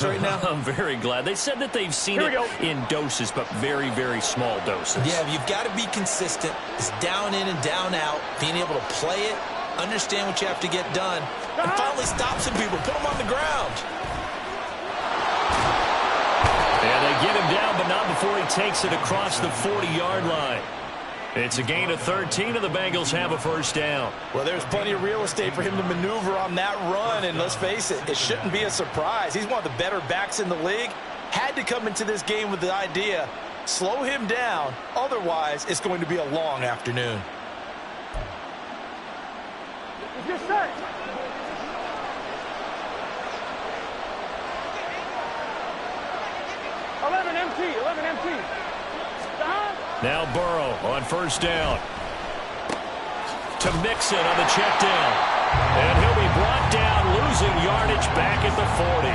right now? I'm very glad. They said that they've seen it in doses, but very, very small doses. Yeah, you've got to be consistent. It's down in and down out, being able to play it, understand what you have to get done, and finally stop some people, put them on the ground. And they get him down, but not before he takes it across the 40-yard line. It's a gain of 13, and the Bengals have a first down. Well, there's plenty of real estate for him to maneuver on that run, and let's face it, it shouldn't be a surprise. He's one of the better backs in the league. Had to come into this game with the idea, slow him down, otherwise it's going to be a long afternoon. Yes, sir. 11 MT. Now Burrow on first down. To Mixon on the check down. And he'll be brought down, losing yardage back at the 40.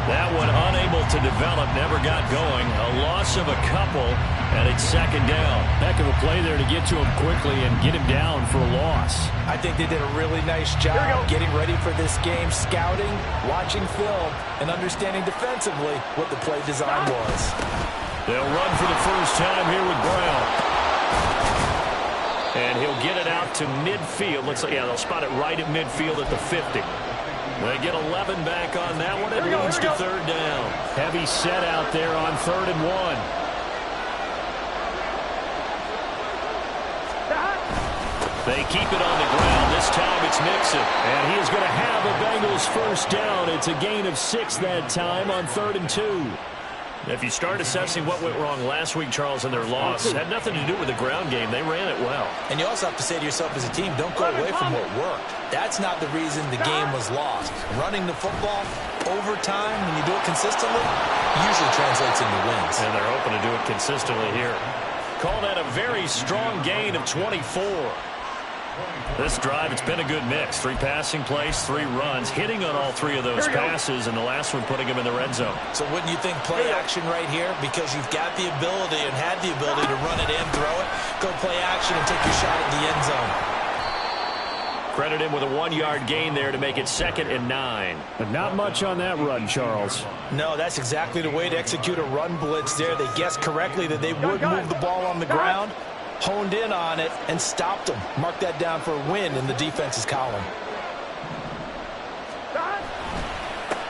That one unable to develop, never got going. A loss of a couple, and it's second down. Heck of a play there to get to him quickly and get him down for a loss. I think they did a really nice job getting ready for this game, scouting, watching film, and understanding defensively what the play design was. They'll run for the first time here with Brown. And he'll get it out to midfield. Looks like, yeah, they'll spot it right at midfield at the 50. They get 11 back on that one. It leads to third down. Heavy set out there on 3rd and 1. They keep it on the ground. This time it's Mixon. And he is going to have a Bengals first down. It's a gain of 6 that time on 3rd and 2. If you start assessing what went wrong last week, Charles, in their loss, it had nothing to do with the ground game. They ran it well. And you also have to say to yourself as a team, don't go away from what worked. That's not the reason the game was lost. Running the football over time, when you do it consistently, usually translates into wins. And they're hoping to do it consistently here. Call that a very strong gain of 24. This drive, it's been a good mix. 3 passing plays, 3 runs, hitting on all 3 of those passes, and the last one putting him in the red zone. So wouldn't you think play action right here? Because you've got the ability and had the ability to run it in, throw it, go play action and take your shot at the end zone. Credit him with a 1-yard gain there to make it 2nd and 9. But not much on that run, Charles. No, that's exactly the way to execute a run blitz there. They guessed correctly that they would move the ball on the ground, honed in on it, and stopped them. Mark that down for a win in the defense's column.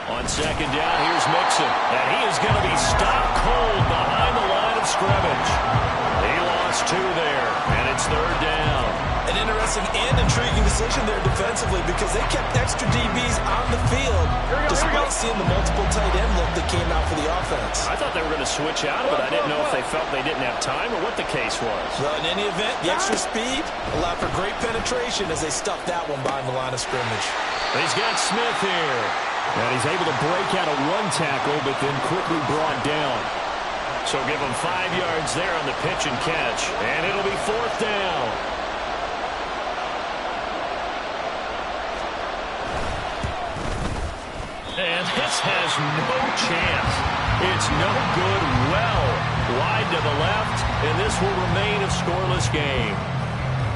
On second down, here's Mixon. And he is going to be stopped cold behind the line of scrimmage. He lost 2 there, and it's 3rd down. An interesting and intriguing decision there defensively because they kept extra DBs on the field despite seeing the multiple tight end look that came out for the offense. I thought they were going to switch out of it. I didn't know if they felt they didn't have time or what the case was. Well, in any event, the extra speed allowed for great penetration as they stuffed that one behind the line of scrimmage. He's got Smith here. And he's able to break out of 1 tackle, but then quickly brought down. So give him 5 yards there on the pitch and catch. And it'll be 4th down. And this has no chance. It's no good. Well, wide to the left, and this will remain a scoreless game.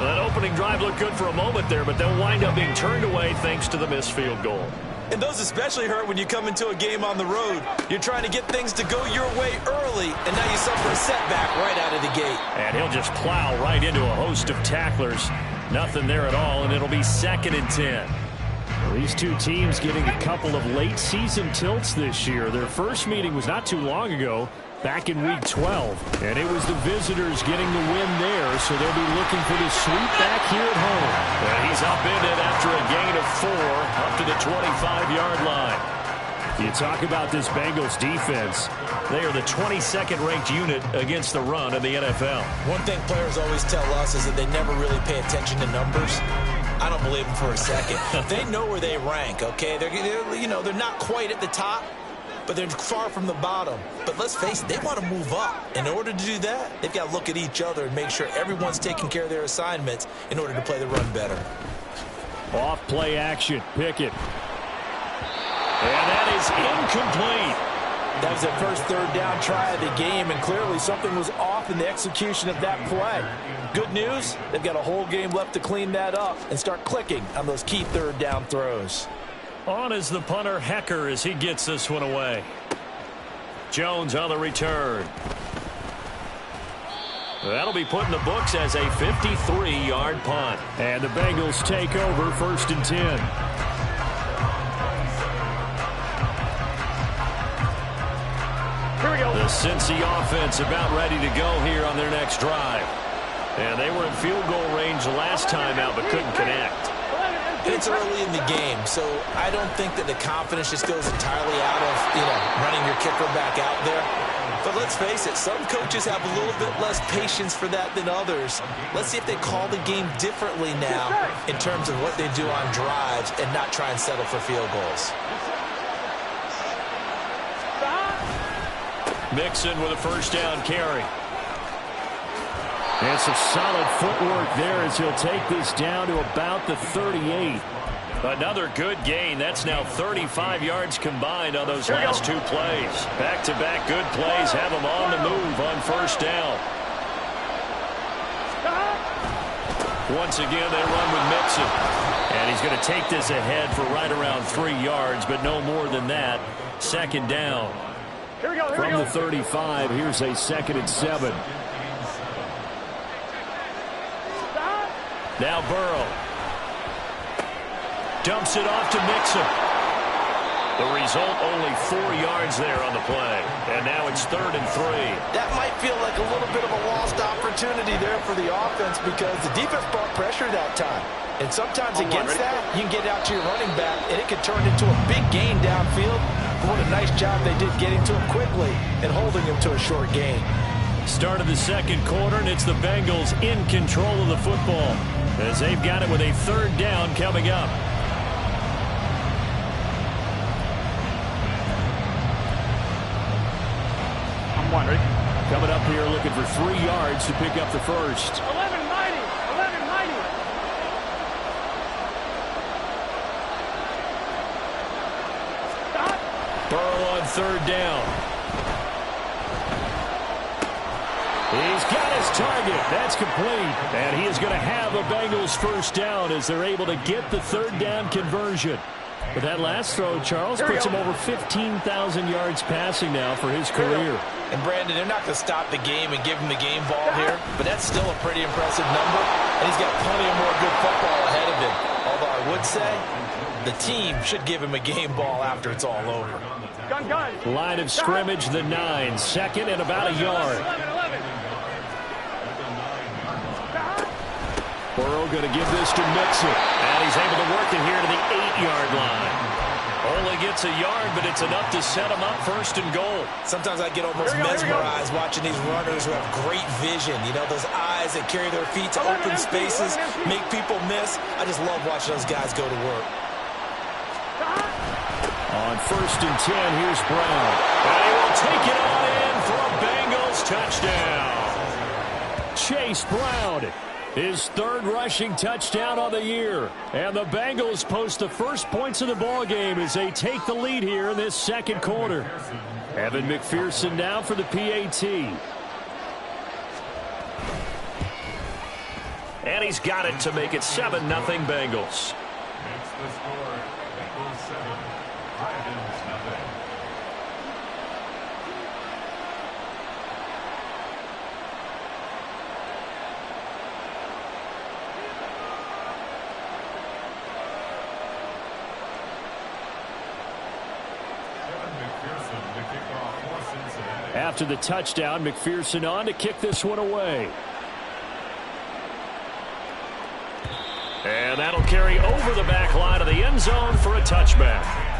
That opening drive looked good for a moment there, but they'll wind up being turned away thanks to the missed field goal. And those especially hurt when you come into a game on the road. You're trying to get things to go your way early, and now you suffer a setback right out of the gate. And he'll just plow right into a host of tacklers. Nothing there at all, and it'll be 2nd and 10. These 2 teams getting a couple of late season tilts this year. Their first meeting was not too long ago, back in week 12. And it was the visitors getting the win there, so they'll be looking for the sweep back here at home. And he's upended after a gain of 4 up to the 25-yard line. You talk about this Bengals defense. They are the 22nd ranked unit against the run in the NFL. One thing players always tell us is that they never really pay attention to numbers. I don't believe them for a second. They know where they rank, okay? They're not quite at the top, but they're far from the bottom. But let's face it, they want to move up. In order to do that, they've got to look at each other and make sure everyone's taking care of their assignments in order to play the run better. Off play action, Pickett. And that is incomplete. That was their first 3rd down try of the game, and clearly something was off in the execution of that play. Good news, they've got a whole game left to clean that up and start clicking on those key 3rd down throws. On is the punter, Hecker, as he gets this one away. Jones on the return. That'll be put in the books as a 53-yard punt. And the Bengals take over 1st and 10. Here we go. The Cincy offense about ready to go here on their next drive. And they were in field goal range last time out, but couldn't connect. It's early in the game, so I don't think that the confidence just goes entirely out of, running your kicker back out there. But let's face it, some coaches have a little bit less patience for that than others. Let's see if they call the game differently now in terms of what they do on drives and not try and settle for field goals. Mixon with a first down carry. And some solid footwork there as he'll take this down to about the 38. Another good gain. That's now 35 yards combined on those last two plays. Back-to-back good plays have him on the move on first down. Once again, they run with Mixon. And he's going to take this ahead for right around 3 yards, but no more than that. Second down. From the 35, here's a 2nd and 7. Now Burrow. Dumps it off to Mixon. The result, only 4 yards there on the play. And now it's 3rd and 3. That might feel like a little bit of a lost opportunity there for the offense because the defense brought pressure that time. And sometimes against that, you can get out to your running back, and it can turn into a big gain downfield. But what a nice job they did getting to him quickly and holding him to a short gain. Start of the second quarter, and it's the Bengals in control of the football as they've got it with a 3rd down coming up. I'm wondering. Coming up here looking for 3 yards to pick up the first. 1190. 1190. Stop. Burrow on 3rd down. He's got his target. That's complete. And he is going to have a Bengals first down as they're able to get the 3rd down conversion. But that last throw, Charles, puts him over 15,000 yards passing now for his career. And, Brandon, they're not going to stop the game and give him the game ball here, but that's still a pretty impressive number, and he's got plenty of more good football ahead of him. Although I would say the team should give him a game ball after it's all over. Gun. Line of scrimmage, the 9. 2nd and about a yard. 11. Burrow going to give this to Mixon. And he's able to work it here to the 8-yard line. Only gets a yard, but it's enough to set him up 1st and goal. Sometimes I get almost mesmerized watching these runners who have great vision. Those eyes that carry their feet to open spaces, make people miss. I just love watching those guys go to work. On 1st and 10, here's Brown. And he will take it on in for a Bengals touchdown. Chase Brown. His 3rd rushing touchdown on the year. And the Bengals post the first points of the ball game as they take the lead here in this second quarter. Evan McPherson now for the PAT. And he's got it to make it 7-0 Bengals. After the touchdown, McPherson on to kick this one away. And that'll carry over the back line of the end zone for a touchback.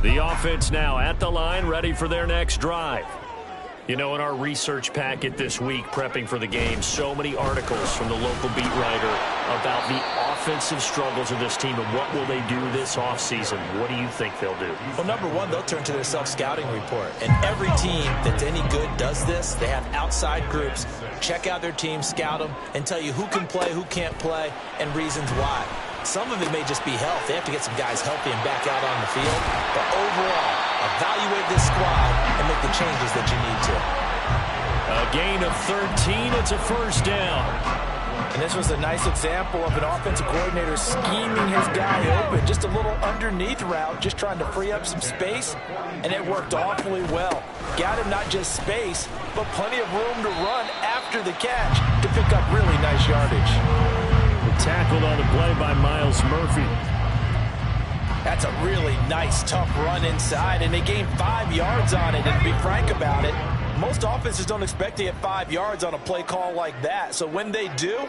The offense now at the line, ready for their next drive. In our research packet this week, prepping for the game, so many articles from the local beat writer about the offensive struggles of this team and what will they do this offseason. What do you think they'll do? Well, number one, they'll turn to their self-scouting report. And every team that's any good does this. They have outside groups. Check out their team, scout them, and tell you who can play, who can't play, and reasons why. Some of it may just be health. They have to get some guys healthy and back out on the field. But overall, evaluate this squad and make the changes that you need to. A gain of 13. It's a first down. And this was a nice example of an offensive coordinator scheming his guy open. Just a little underneath route, just trying to free up some space, and it worked awfully well. Got him not just space, but plenty of room to run after the catch to pick up really nice yardage. Tackled on the play by Miles Murphy. That's a really nice, tough run inside, and they gained 5 yards on it. And to be frank about it, most offenses don't expect to get 5 yards on a play call like that. So when they do,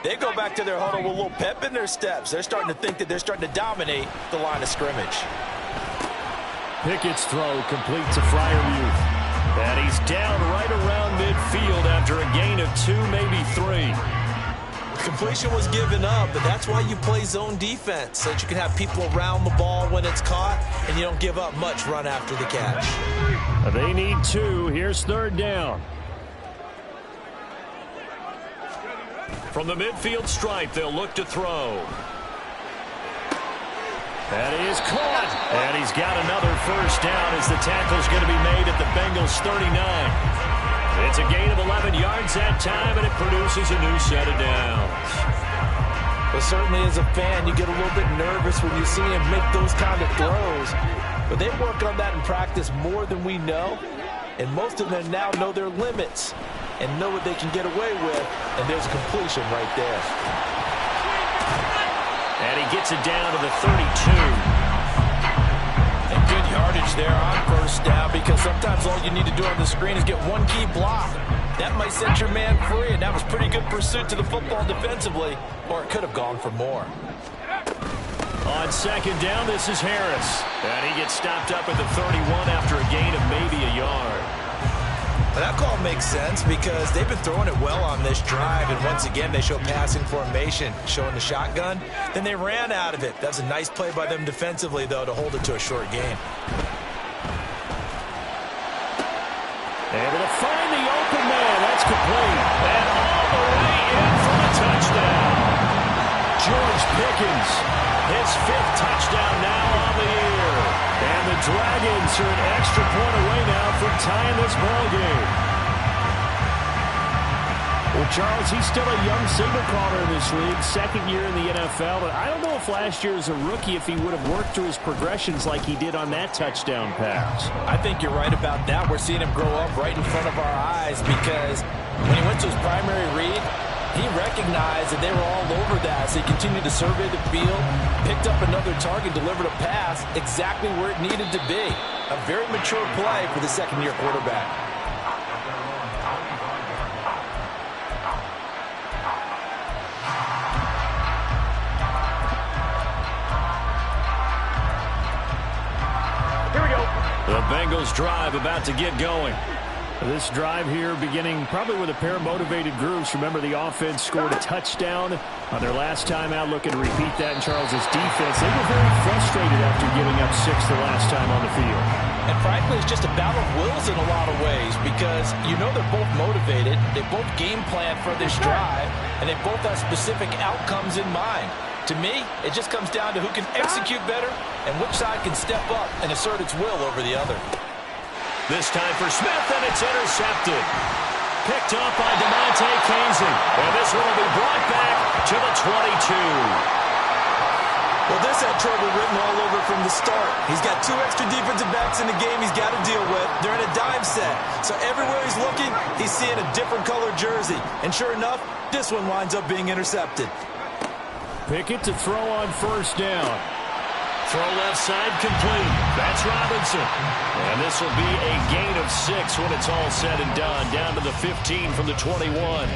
they go back to their huddle with a little pep in their steps. They're starting to think that they're starting to dominate the line of scrimmage. Pickett's throw complete to Freiermuth. And he's down right around midfield after a gain of 2, maybe 3. Completion was given up, but that's why you play zone defense, so that you can have people around the ball when it's caught, and you don't give up much run after the catch. They need 2. Here's third down. From the midfield stripe, they'll look to throw. That is caught. And he's got another first down as the tackle's going to be made at the Bengals 39. It's a gain of 11 yards that time, and it produces a new set of downs. Well, certainly as a fan, you get a little bit nervous when you see him make those kind of throws. But they work on that in practice more than we know. And most of them now know their limits and know what they can get away with. And there's a completion right there. And he gets it down to the 32. And good yardage there on first down, because sometimes all you need to do on the screen is get one key block. That might set your man free, and that was pretty good pursuit to the football defensively, or it could have gone for more. On second down, this is Harris. And he gets stopped up at the 31 after a gain of maybe a yard. That call makes sense because they've been throwing it well on this drive, and once again they show passing formation, showing the shotgun. Then they ran out of it. That's a nice play by them defensively, though, to hold it to a short gain. Able to find the open man. That's complete. And all the way in for a touchdown. George Pickens, his 5th touchdown now on the year. And the Dragons are an extra point away now from tying this ball game. Well, Charles, he's still a young signal caller in this league, 2nd year in the NFL. But I don't know if last year as a rookie, if he would have worked through his progressions like he did on that touchdown pass. I think you're right about that. We're seeing him grow up right in front of our eyes, because when he went to his primary read, he recognized that they were all over that, so he continued to survey the field, picked up another target, delivered a pass exactly where it needed to be. A very mature play for the second-year quarterback. Here we go. The Bengals drive about to get going. This drive here beginning probably with a pair of motivated groups. Remember, the offense scored a touchdown on their last time out, looking to repeat that in Charles's defense. They were very frustrated after giving up 6 the last time on the field. And frankly, it's just a battle of wills in a lot of ways, because you know they're both motivated, they both game plan for this drive, and they both have specific outcomes in mind. To me, it just comes down to who can execute better and which side can step up and assert its will over the other. This time for Smith, and it's intercepted. Picked up by DeMonte Casey. And this one will be brought back to the 22. Well, this had trouble written all over from the start. He's got 2 extra defensive backs in the game he's got to deal with. They're in a dime set. So everywhere he's looking, he's seeing a different colored jersey. And sure enough, this one winds up being intercepted. Pickett to throw on first down. Throw left side complete. That's Robinson. And this will be a gain of 6 when it's all said and done. Down to the 15 from the 21.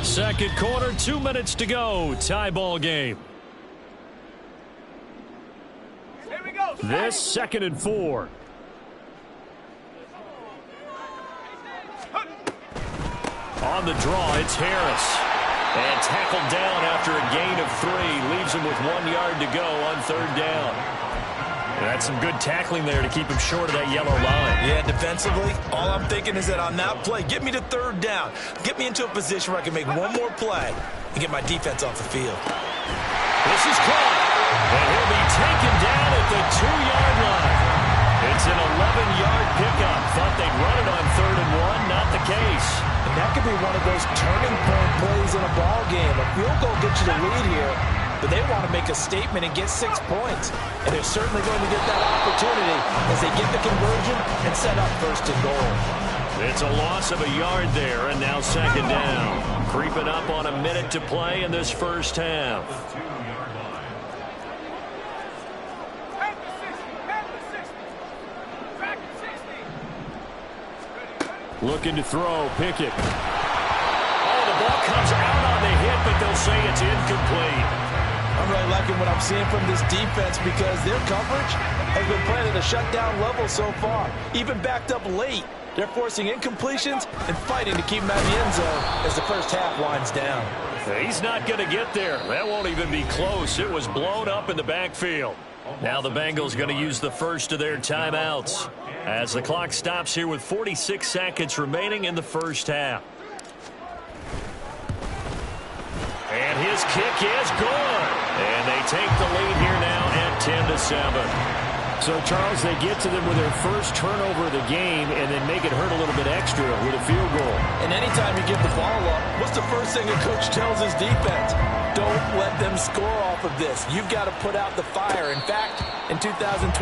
Second quarter, 2 minutes to go. Tie ball game. This 2nd and 4. On the draw, it's Harris. And tackled down after a gain of 3. Leaves him with 1 yard to go on 3rd down. That's some good tackling there to keep him short of that yellow line. Yeah, defensively, all I'm thinking is that on that play, get me to 3rd down. Get me into a position where I can make one more play and get my defense off the field. This is caught. And he'll be taken down at the 2-yard line. It's an 11-yard pickup. Thought they'd run it on 3rd and 1. Not the case. And that could be one of those turning point plays in a ball game. A field goal gets you the lead here, but they want to make a statement and get 6 points. And they're certainly going to get that opportunity as they get the conversion and set up 1st and goal. It's a loss of a yard there, and now 2nd down. Creeping up on a minute to play in this first half. Looking to throw, Pickett. Oh, the ball comes out on the hit, but they'll say it's incomplete. I'm really liking what I'm seeing from this defense because their coverage has been playing at a shutdown level so far. Even backed up late, they're forcing incompletions and fighting to keep them out of the end zone as the first half winds down. He's not going to get there. That won't even be close. It was blown up in the backfield. Now the Bengals going to use the first of their timeouts as the clock stops here with 46 seconds remaining in the first half. And his kick is good. And they take the lead here now at 10-7. So, Charles, they get to them with their first turnover of the game and then make it hurt a little bit extra with a field goal. And anytime you give the ball up, what's the first thing a coach tells his defense? Don't let them score off of this. You've got to put out the fire. In fact, in 2021,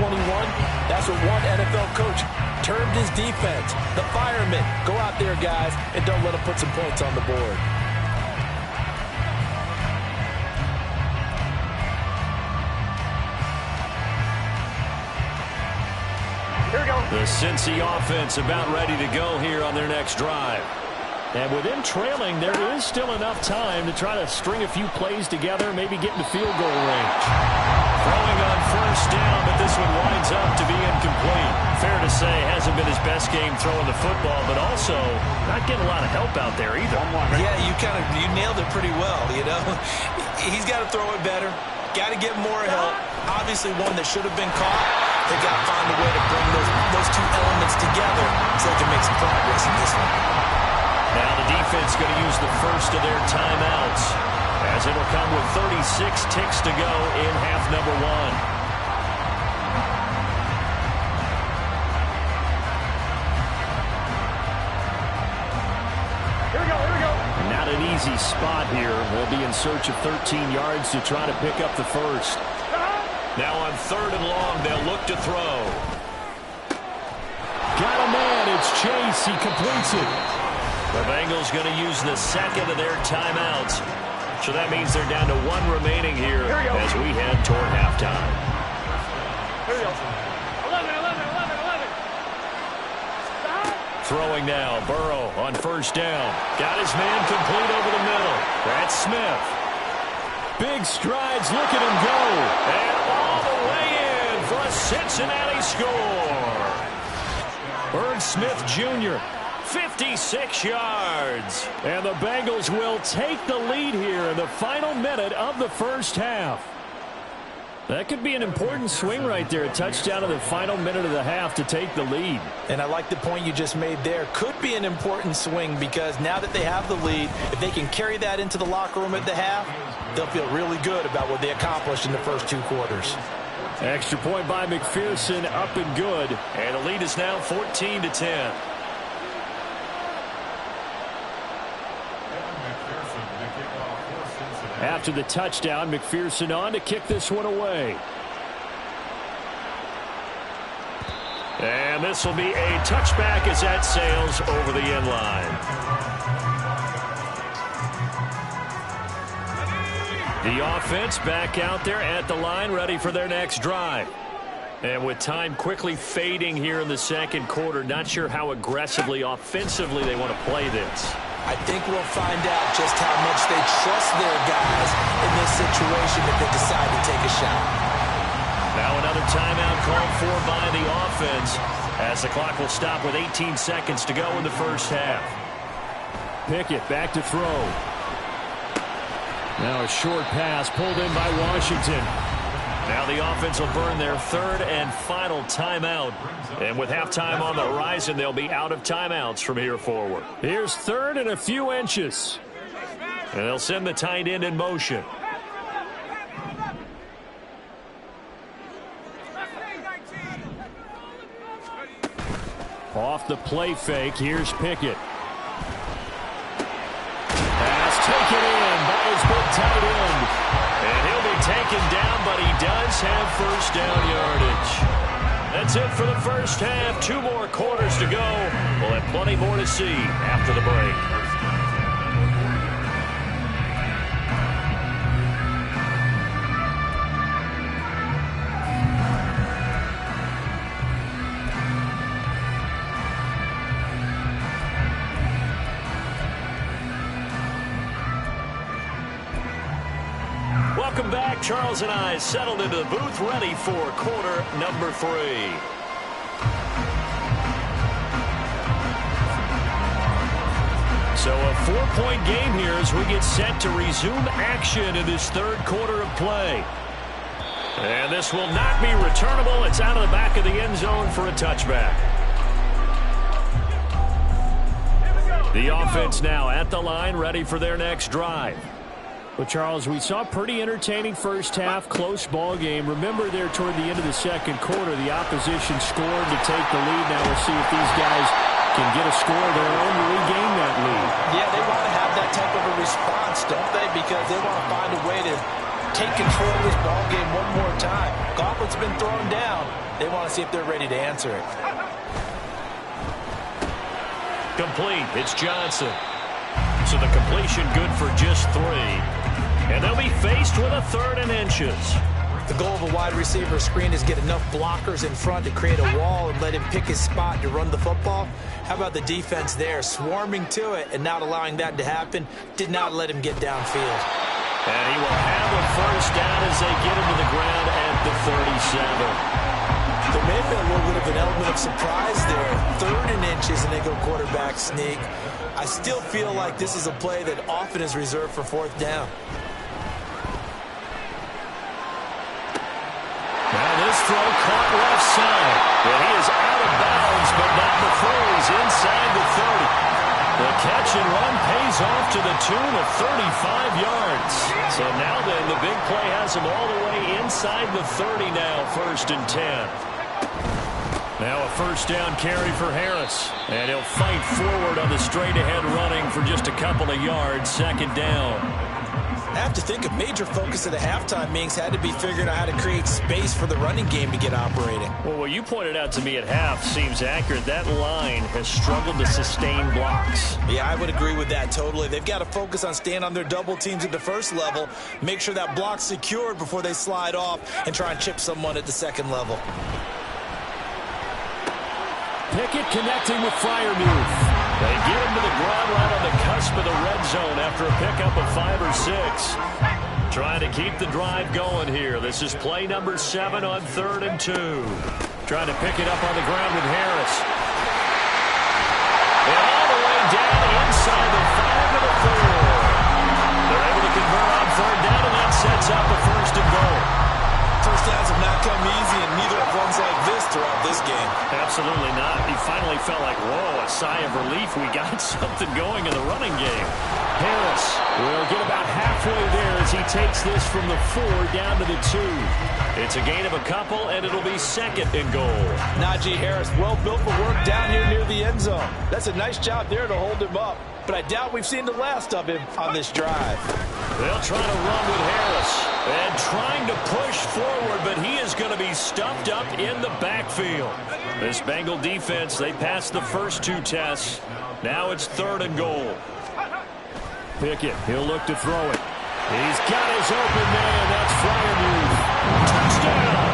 that's what one NFL coach termed his defense. The firemen. Go out there, guys, and don't let them put some points on the board. The Cincy offense about ready to go here on their next drive. And with them trailing, there is still enough time to try to string a few plays together, maybe get into field goal range. Throwing on 1st down, but this one winds up to be incomplete. Fair to say, hasn't been his best game throwing the football, but also not getting a lot of help out there either. Yeah, you nailed it pretty well, you know. He's got to throw it better. Got to get more help. Obviously one that should have been caught. They got to find a way to bring those two elements together so they can make some progress in this one. Now the defense going to use the first of their timeouts as it'll come with 36 ticks to go in half number 1. Not an easy spot here. They'll be in search of 13 yards to try to pick up the first. Now on 3rd and long, they'll look to throw. Got a man. It's Chase. He completes it. The Bengals going to use the second of their timeouts. So that means they're down to 1 remaining here as we head toward halftime. Here we go. 11. Throwing now, Burrow on 1st down. Got his man complete over the middle. That's Smith. Big strides. Look at him go. And all the way in for a Cincinnati score. Bird Smith Jr. 56 yards. And the Bengals will take the lead here in the final minute of the first half. That could be an important swing right there. A touchdown in the final minute of the half to take the lead. And I like the point you just made there. Could be an important swing because now that they have the lead, if they can carry that into the locker room at the half, they'll feel really good about what they accomplished in the first 2 quarters. Extra point by McPherson, up and good. And the lead is now 14-10. After the touchdown, McPherson on to kick this one away. And this will be a touchback as that sails over the end line. The offense back out there at the line, ready for their next drive. And with time quickly fading here in the second quarter, not sure how aggressively, offensively they want to play this. I think we'll find out just how much they trust their guys in this situation if they decide to take a shot. Now another timeout called for by the offense as the clock will stop with 18 seconds to go in the first half. Pickett back to throw. Now a short pass pulled in by Washington. Now the offense will burn their third and final timeout. And with halftime on the horizon, they'll be out of timeouts from here forward. Here's third and a few inches. And they'll send the tight end in motion. Off the play fake, here's Pickett. Pass taken in by his big tight end. And he'll be taken down, but he does have first down yardage. That's it for the first half. 2 more quarters to go. We'll have plenty more to see after the break. Welcome back. Charles and I settled into the booth, ready for quarter number 3. So a 4-point game here as we get set to resume action in this third quarter of play. And this will not be returnable. It's out of the back of the end zone for a touchback. The offense now at the line, ready for their next drive. Well, Charles, we saw a pretty entertaining first half, close ball game. Remember there toward the end of the second quarter, the opposition scored to take the lead. Now we'll see if these guys can get a score of their own to regain that lead. Yeah, they want to have that type of a response, don't they? Because they want to find a way to take control of this ball game one more time. Gauntlet's been thrown down. They want to see if they're ready to answer it. Complete. It's Johnson. So the completion good for just 3. And they'll be faced with a 3rd and inches. The goal of a wide receiver screen is get enough blockers in front to create a wall and let him pick his spot to run the football. How about the defense there, swarming to it and not allowing that to happen? Did not let him get downfield. And he will have a first down as they get him to the ground at the 37. There may have been a little bit of an element of surprise there. 3rd and inches, and they go quarterback sneak. I still feel like this is a play that often is reserved for 4th down. Now this throw caught left side. And he is out of bounds, but not before he's inside the 30. The catch and run pays off to the tune of 35 yards. So now then, the big play has him all the way inside the 30 now, 1st and 10. Now a first down carry for Harris. And he'll fight forward on the straight-ahead running for just a couple of yards, 2nd down. I have to think a major focus of the halftime meetings had to be figuring out how to create space for the running game to get operating. Well, what you pointed out to me at half seems accurate. That line has struggled to sustain blocks. Yeah, I would agree with that totally. They've got to focus on staying on their double teams at the first level, make sure that block's secured before they slide off and try and chip someone at the second level. Pickett connecting with Freiermuth. They get him to the ground right on the cusp of the red zone after a pickup of 5 or 6. Trying to keep the drive going here. This is play number 7 on 3rd and 2. Trying to pick it up on the ground with Harris. And all the way down inside the 5 to the 4. They're able to convert on 3rd down, and that sets up a 1st and goal. First downs have not come easy, and neither have runs like this throughout this game. Absolutely not. He finally felt like, whoa, a sigh of relief. We got something going in the running game. Harris will get about halfway there as he takes this from the 4 down to the 2. It's a gain of a couple, and it'll be 2nd and goal. Najee Harris, well built for work down here near the end zone. That's a nice job there to hold him up. But I doubt we've seen the last of him on this drive. They'll try to run with Harris. And trying to push forward, but he is going to be stuffed up in the backfield. This Bengal defense, they passed the first 2 tests. Now it's 3rd and goal. Pickett, he'll look to throw it. He's got his open man. That's Freiermuth. Touchdown!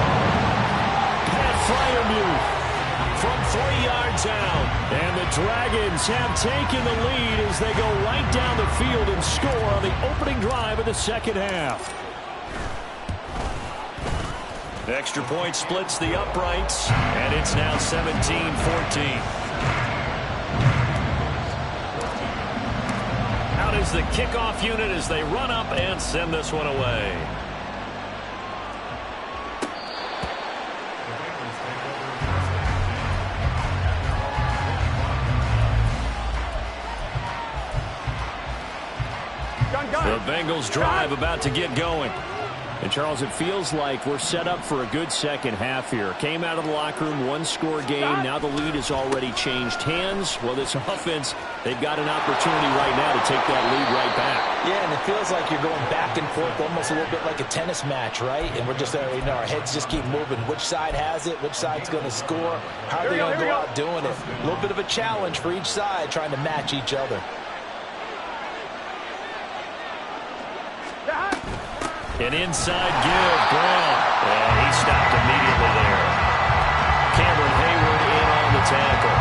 Pat Freiermuth from 3 yards out. And the Dragons have taken the lead as they go right down the field and score on the opening drive of the second half. Extra point splits the uprights, and it's now 17-14. Out is is the kickoff unit as they run up and send this one away. The Bengals drive about to get going. And, Charles, it feels like we're set up for a good second half here. Came out of the locker room, one-score game. Now the lead has already changed hands. Well, this offense, they've got an opportunity right now to take that lead right back. Yeah, and it feels like you're going back and forth almost a little bit like a tennis match, right? And we're just, our heads just keep moving. Which side has it? Which side's going to score? How are they going to go out doing it? A little bit of a challenge for each side trying to match each other. An inside give, Brown. And he stopped immediately there. Cameron Hayward in on the tackle.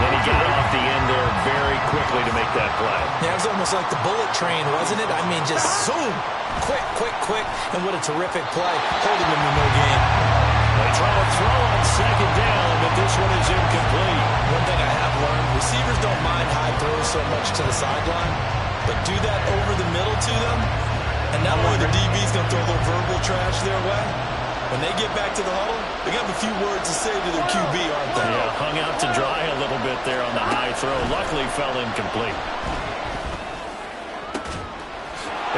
Then he got off the end there very quickly to make that play. Yeah, it was almost like the bullet train, wasn't it? I mean, just zoom. Quick, quick, quick. And what a terrific play. Holding him in no game. They try to throw on second down, but this one is incomplete. One thing I have learned, receivers don't mind high throws so much to the sideline, but do that over the middle to them. And not only the DB's going to throw a little verbal trash their way, when they get back to the huddle, they got a few words to say to their QB, aren't they? Yeah, hung out to dry a little bit there on the high throw. Luckily fell incomplete.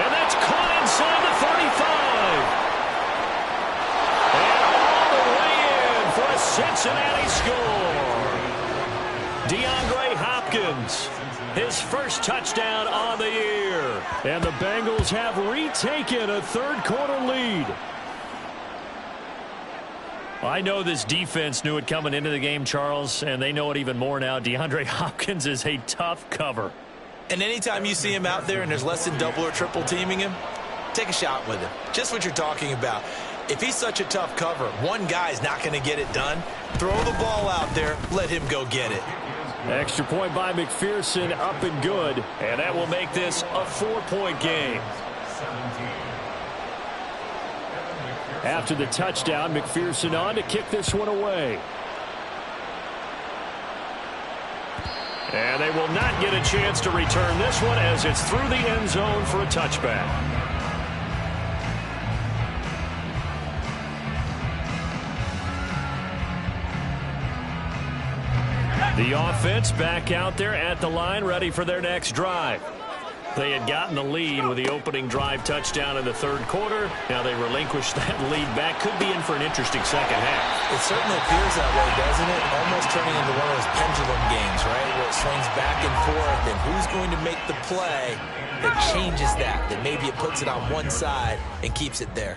And that's caught inside the 35. And all the way in for a Cincinnati score. DeAndre Hopkins, his first touchdown on the year. And the Bengals have retaken a third-quarter lead. I know this defense knew it coming into the game, Charles, and they know it even more now. DeAndre Hopkins is a tough cover. And anytime you see him out there and there's less than double or triple teaming him, take a shot with him. Just what you're talking about. If he's such a tough cover, one guy's not going to get it done. Throw the ball out there. Let him go get it. Extra point by McPherson, up and good. And that will make this a 4-point game. After the touchdown, McPherson on to kick this one away. And they will not get a chance to return this one as it's through the end zone for a touchback. The offense back out there at the line, ready for their next drive. They had gotten the lead with the opening drive touchdown in the third quarter. Now they relinquish that lead back. Could be in for an interesting second half. It certainly appears that way, doesn't it? Almost turning into one of those pendulum games, right? Where it swings back and forth, and who's going to make the play that changes that maybe it puts it on one side and keeps it there.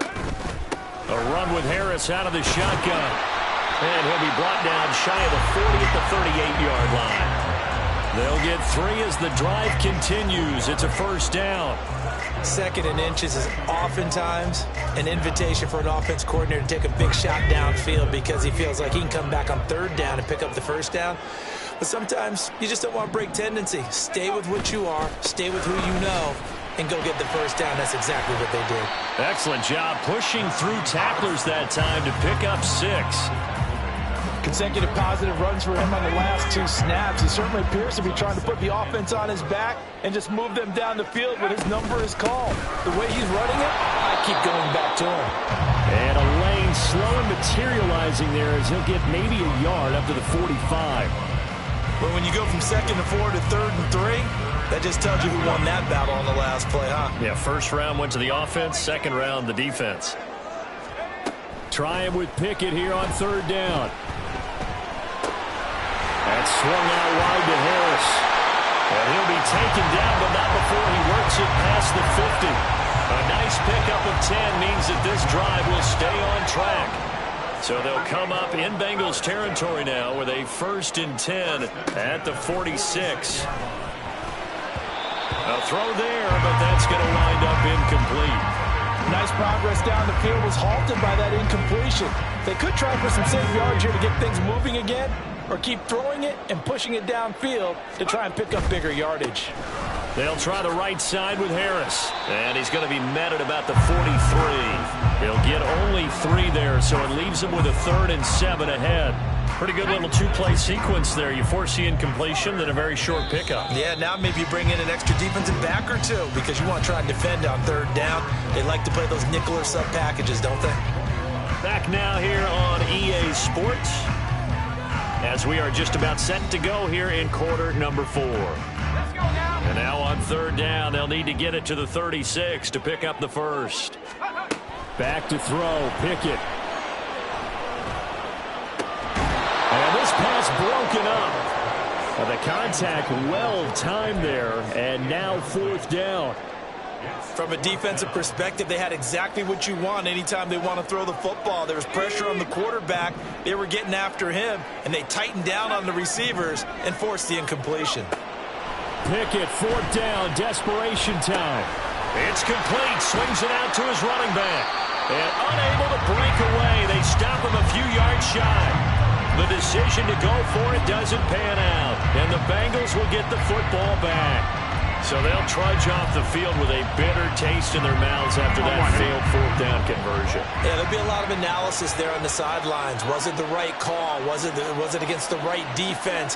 A run with Harris out of the shotgun. And he'll be brought down shy of the 40 at the 38-yard line. They'll get 3 as the drive continues. It's a first down. Second and inches is oftentimes an invitation for an offense coordinator to take a big shot downfield because he feels like he can come back on third down and pick up the first down. But sometimes you just don't want to break tendency. Stay with what you are. Stay with who you know. And go get the first down. That's exactly what they did. Excellent job pushing through tacklers that time to pick up 6. Consecutive positive runs for him on the last 2 snaps. He certainly appears to be trying to put the offense on his back and just move them down the field when his number is called. The way he's running it, I keep going back to him. And a lane slow and materializing there as he'll get maybe a yard up to the 45. But when you go from 2nd to 4 to 3rd and 3, that just tells you who won that battle on the last play, huh? Yeah, first round went to the offense, second round the defense. Trying with Pickett here on third down. That's swung out wide to Harris. And he'll be taken down, but not before he works it past the 50. A nice pickup of 10 means that this drive will stay on track. So they'll come up in Bengals territory now with a 1st and 10 at the 46. A throw there, but that's going to wind up incomplete. Nice progress down the field was halted by that incompletion. They could try for some safe yards here to get things moving again, or keep throwing it and pushing it downfield to try and pick up bigger yardage. They'll try the right side with Harris, and he's going to be met at about the 43. He'll get only 3 there, so it leaves him with a 3rd and 7 ahead. Pretty good little 2-play sequence there. You force the incompletion, then a very short pickup. Yeah, now maybe you bring in an extra defensive back or two because you want to try and defend on 3rd down. They like to play those nickel or sub packages, don't they? Back now here on EA Sports as we are just about set to go here in quarter number 4. And now on 3rd down, they'll need to get it to the 36 to pick up the first. Back to throw, Pickett. And this pass broken up. The contact well timed there, and now 4th down. From a defensive perspective, they had exactly what you want anytime they want to throw the football. There was pressure on the quarterback. They were getting after him, and they tightened down on the receivers and forced the incompletion. Pickett, 4th down, desperation time. It's complete. Swings it out to his running back. And unable to break away. They stop him a few yards shy. The decision to go for it doesn't pan out. And the Bengals will get the football back. So they'll trudge off the field with a bitter taste in their mouths after that failed 4th down conversion. Yeah, there'll be a lot of analysis there on the sidelines. Was it the right call? Was it against the right defense?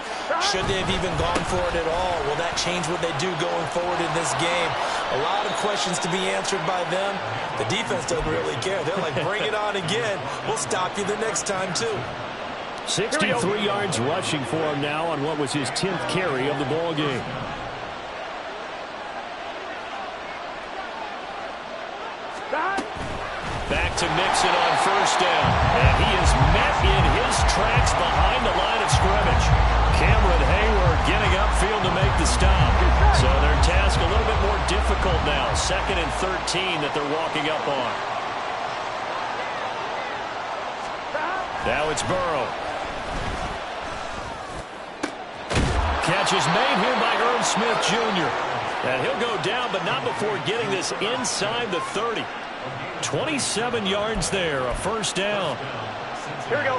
Should they have even gone for it at all? Will that change what they do going forward in this game? A lot of questions to be answered by them. The defense doesn't really care. They're like, bring it on again. We'll stop you the next time, too. 63 yards rushing for him now on what was his 10th carry of the ball game. Back to Mixon on 1st down. And he is met in his tracks behind the line of scrimmage. Cameron Hayward getting upfield to make the stop. So their task a little bit more difficult now. 2nd and 13 that they're walking up on. Now it's Burrow. Catch is made here by Irv Smith Jr. And he'll go down, but not before getting this inside the 30. 27 yards there, a 1st down. Here we go.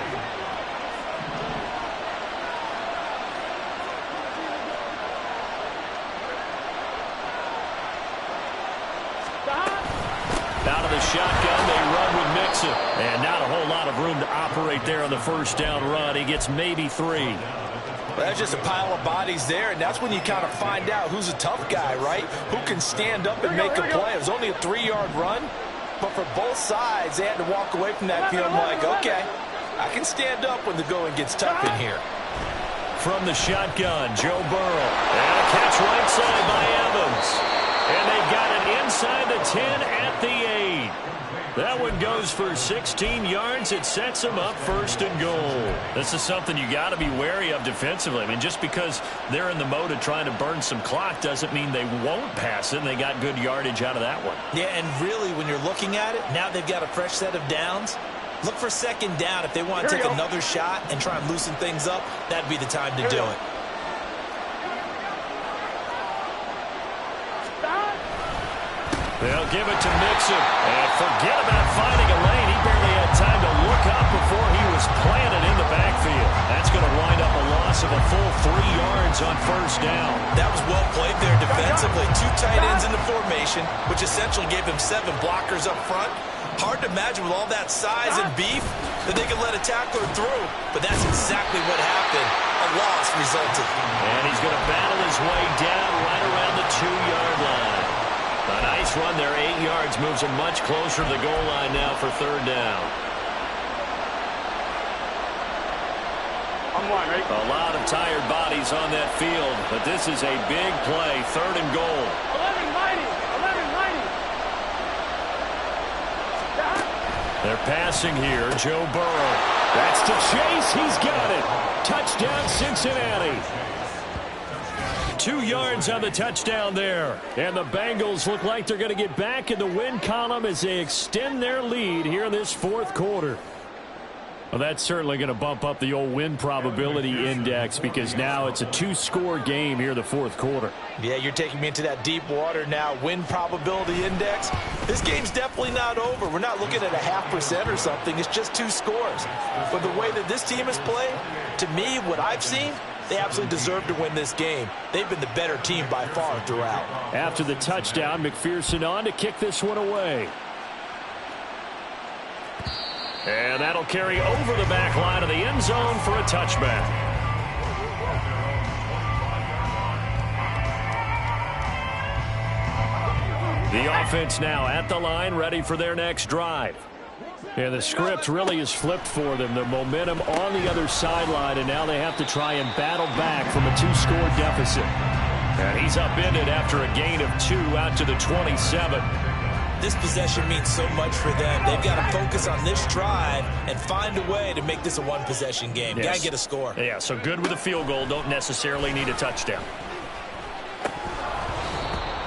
Out of the shotgun, they run with Mixon. And not a whole lot of room to operate there on the 1st down run. He gets maybe 3. Well, that's just a pile of bodies there, and that's when you kind of find out who's a tough guy, right? Who can stand up and make a play. It was only a 3-yard run. But for both sides, they had to walk away from that field like, okay, I can stand up when the going gets tough in here. From the shotgun, Joe Burrow. And a catch right side by Evans. And they've got it inside the 10 at the 8. That one goes for 16 yards. It sets them up 1st and goal. This is something you got to be wary of defensively. I mean, just because they're in the mode of trying to burn some clock doesn't mean they won't pass it. And they got good yardage out of that one. Yeah, and really, when you're looking at it, now they've got a fresh set of downs. Look for 2nd down. If they want to take another shot and try and loosen things up, that'd be the time to do it. They'll give it to Mixon. And forget about finding a lane. He barely had time to look up before he was planted in the backfield. That's going to wind up a loss of a full 3 yards on 1st down. That was well played there defensively. 2 tight ends in the formation, which essentially gave them 7 blockers up front. Hard to imagine with all that size and beef that they could let a tackler through. But that's exactly what happened. A loss resulted. And he's going to battle his way down right around the 2-yard line. A nice run there, 8 yards, moves him much closer to the goal line now for 3rd down. I'm one, right? A lot of tired bodies on that field, but this is a big play, 3rd and goal. 11 mighty. They're passing here, Joe Burrow. That's to Chase, he's got it. Touchdown, Cincinnati. 2 yards on the touchdown there. And the Bengals look like they're going to get back in the win column as they extend their lead here in this 4th quarter. Well, that's certainly going to bump up the old win probability index because now it's a 2-score game here in the 4th quarter. Yeah, you're taking me into that deep water now. Win probability index. This game's definitely not over. We're not looking at a 0.5% or something. It's just 2 scores. But the way that this team has played, to me, what I've seen, they absolutely deserve to win this game. They've been the better team by far throughout. After the touchdown, McPherson on to kick this one away. And that'll carry over the back line of the end zone for a touchback. The offense now at the line, ready for their next drive. And the script really is flipped for them. The momentum on the other sideline, and now they have to try and battle back from a two-score deficit. And he's upended after a gain of 2 out to the 27. This possession means so much for them. They've got to focus on this drive and find a way to make this a one-possession game. Yes. Got to get a score. Yeah, so good with a field goal. Don't necessarily need a touchdown.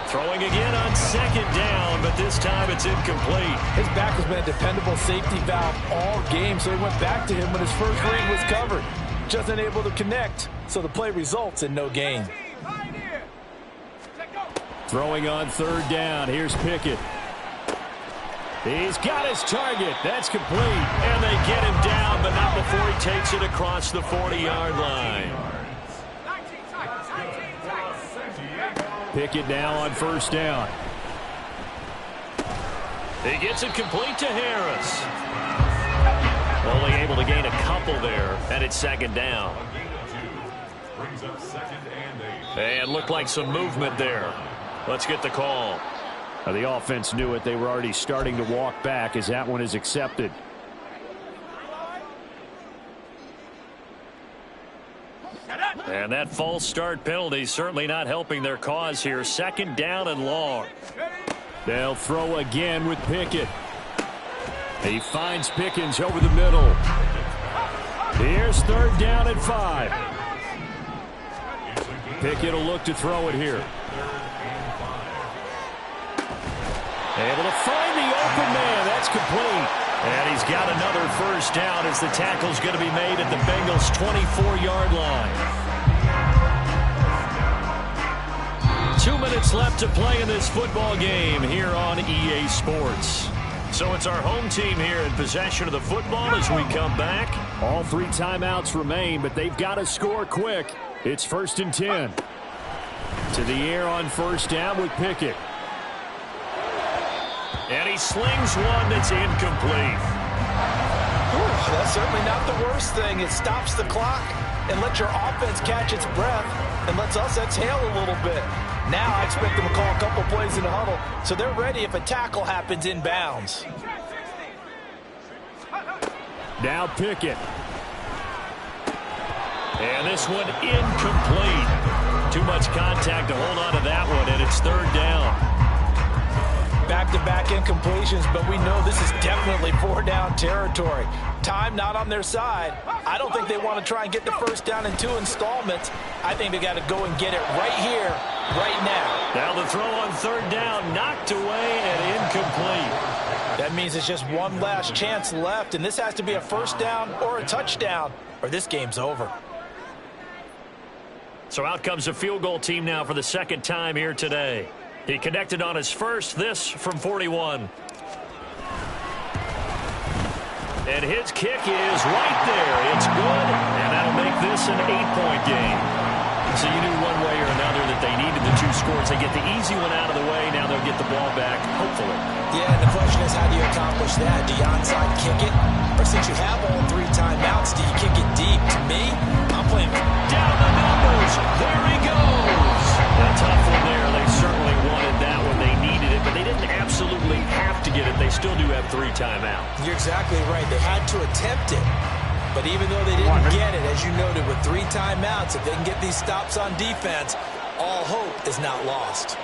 Throwing again on second down, but this time it's incomplete. His back has been a dependable safety valve all game, so he went back to him when his first read was covered. Just unable to connect, so the play results in no gain. Throwing on third down. Here's Pickett. He's got his target. That's complete. And they get him down, but not before he takes it across the 40-yard line. Pickett now on first down. He gets it complete to Harris. Only able to gain a couple there, and it's second down. And looked like some movement there. Let's get the call. The offense knew it. They were already starting to walk back as that one is accepted. And that false start penalty certainly not helping their cause here. Second down and long. They'll throw again with Pickett. He finds Pickens over the middle. Here's third down and 5. Pickett will look to throw it here. Able to find the open man. That's complete. And he's got another first down as the tackle's going to be made at the Bengals' 24-yard line. 2 minutes left to play in this football game here on EA Sports. So it's our home team here in possession of the football as we come back. All 3 timeouts remain, but they've got to score quick. It's 1st and 10. To the air on first down with Pickett. And he slings one that's incomplete. Ooh, that's certainly not the worst thing. It stops the clock and lets your offense catch its breath and lets us exhale a little bit. Now I expect them to call a couple plays in the huddle, so they're ready if a tackle happens inbounds. Now Pickett. And this one incomplete. Too much contact to hold on to that one, and it's third down. Back-to-back incompletions, but we know this is definitely 4-down territory. Time not on their side. I don't think they want to try and get the first down in 2 installments. I think they got to go and get it right here, right now. Now the throw on third down, knocked away and incomplete. That means it's just one last chance left, and this has to be a first down or a touchdown, or this game's over. So out comes a field goal team now for the second time here today. He connected on his first, this from 41. And his kick is right there. It's good, and that'll make this an 8-point game. So you knew one way or another that they needed the 2 scores. They get the easy one out of the way. Now they'll get the ball back, hopefully. Yeah, and the question is, how do you accomplish that? Do you onside kick it? Or since you have all 3 timeouts, do you kick it deep? To me, I'm playing down the numbers. There he goes. A tough one there. They certainly wanted that one. They needed it, but they didn't absolutely have to get it. They still do have 3 timeouts. You're exactly right. They had to attempt it. But even though they didn't get it, as you noted, with 3 timeouts, if they can get these stops on defense, all hope is not lost.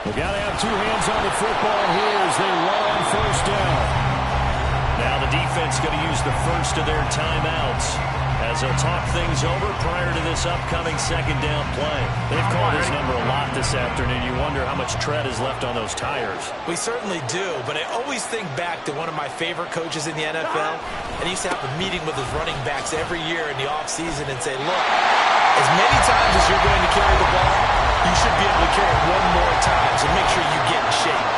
We got to have 2 hands on the football here as they run on first down. Now the defense going to use the first of their timeouts as they'll talk things over prior to this upcoming second down play. They've called this number a lot this afternoon. You wonder how much tread is left on those tires. We certainly do, but I always think back to one of my favorite coaches in the NFL, and he used to have a meeting with his running backs every year in the offseason and say, look, as many times as you're going to carry the ball, you should be able to carry it one more time, so make sure you get in shape.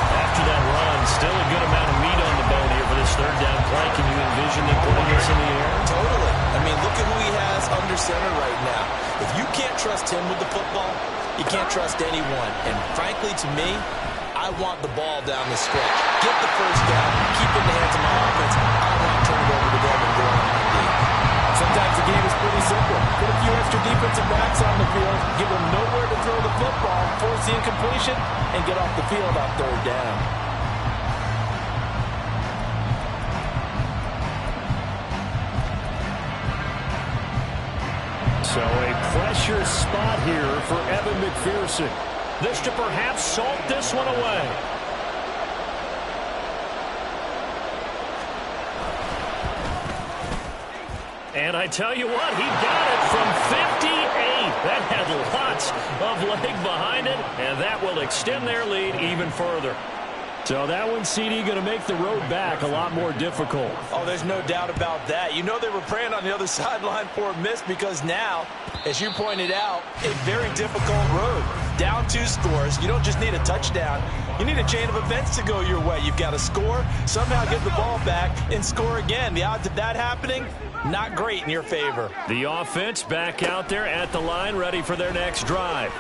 After that run, still a good amount of meat on the bone here for this third down play. Can you envision them putting this in the air? Totally. I mean, look at who he has under center right now. If you can't trust him with the football, you can't trust anyone. And frankly, to me, I I want the ball down the stretch. Get the first down, keep it in the hands of my offense. I want to turn it over to them and go on my D. Sometimes the game is pretty simple. Put a few extra defensive backs on the field, give them nowhere to throw the football, force the incompletion, and get off the field on third down. So a pressure spot here for Evan McPherson. This to perhaps salt this one away. And I tell you what, he got it from 58. That had lots of leg behind it, and that will extend their lead even further. So that one, CD, going to make the road back a lot more difficult. Oh, there's no doubt about that. You know they were praying on the other sideline for a miss because now, as you pointed out, a very difficult road. Down 2 scores. You don't just need a touchdown. You need a chain of events to go your way. You've got to score, somehow get the ball back, and score again. The odds of that happening, not great in your favor. The offense back out there at the line, ready for their next drive.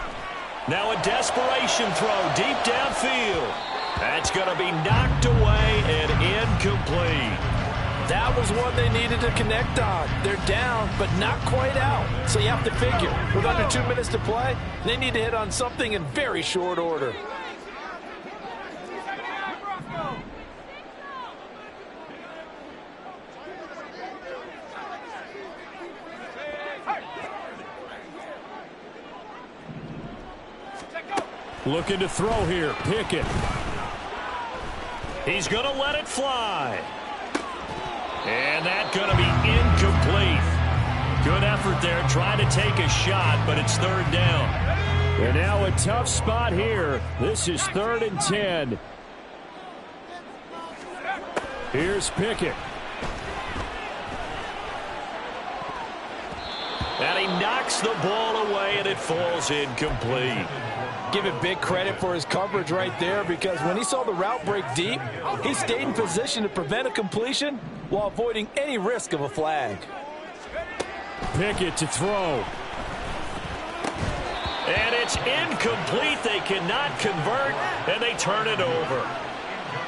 Now a desperation throw deep downfield. That's going to be knocked away and incomplete. That was one they needed to connect on. They're down, but not quite out. So you have to figure, with under 2 minutes to play, they need to hit on something in very short order. Looking to throw here. Pickett. He's going to let it fly. And that's going to be incomplete. Good effort there, trying to take a shot, but it's third down. And now a tough spot here. This is 3rd and 10. Here's Pickett. And he knocks the ball away, and it falls incomplete. Give it big credit for his coverage right there, because when he saw the route break deep, he stayed in position to prevent a completion while avoiding any risk of a flag. Pickett to throw. And it's incomplete. They cannot convert, and they turn it over.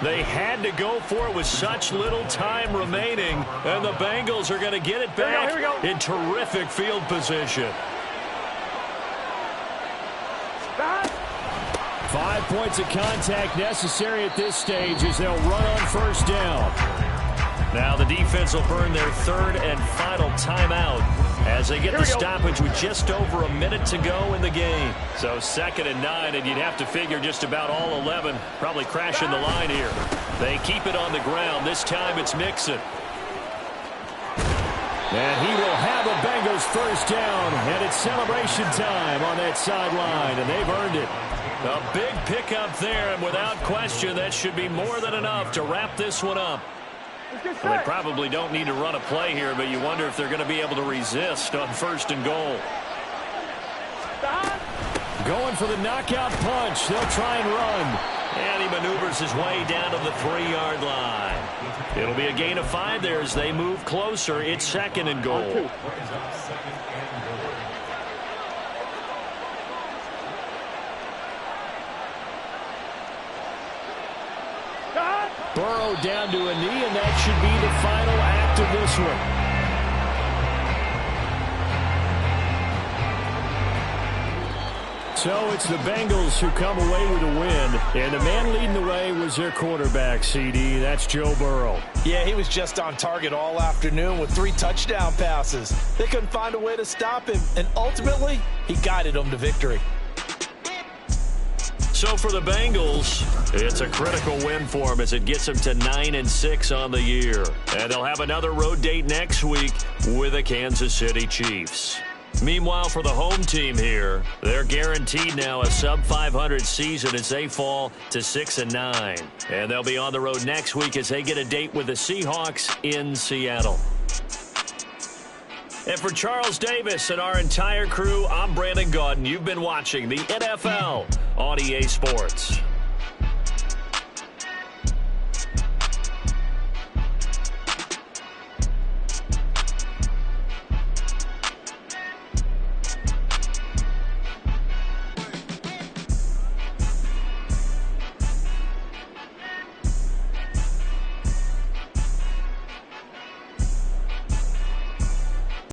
They had to go for it with such little time remaining, and the Bengals are going to get it back in terrific field position. 5 points of contact necessary at this stage as they'll run on first down. Now the defense will burn their 3rd and final timeout as they get the stoppage with just over a minute to go in the game. So 2nd and 9, and you'd have to figure just about all 11 probably crashing the line here. They keep it on the ground. This time it's Mixon. And he will have a Bengals first down, and it's celebration time on that sideline, and they've earned it. A big pickup there, and without question, that should be more than enough to wrap this one up. Well, they probably don't need to run a play here, but you wonder if they're going to be able to resist on 1st and goal. Going for the knockout punch. They'll try and run. And he maneuvers his way down to the 3-yard line. It'll be a gain of 5 there as they move closer. It's 2nd and goal. Burrow down to a knee, and that should be the final act of this one. So it's the Bengals who come away with a win, and the man leading the way was their quarterback, CD. That's Joe Burrow. Yeah, he was just on target all afternoon with 3 touchdown passes. They couldn't find a way to stop him, and ultimately, he guided them to victory. So for the Bengals, it's a critical win for them as it gets them to 9-6 on the year. And they'll have another road date next week with the Kansas City Chiefs. Meanwhile, for the home team here, they're guaranteed now a sub-500 season as they fall to 6-9. And they'll be on the road next week as they get a date with the Seahawks in Seattle. And for Charles Davis and our entire crew, I'm Brandon Gaudin. You've been watching the NFL on EA Sports.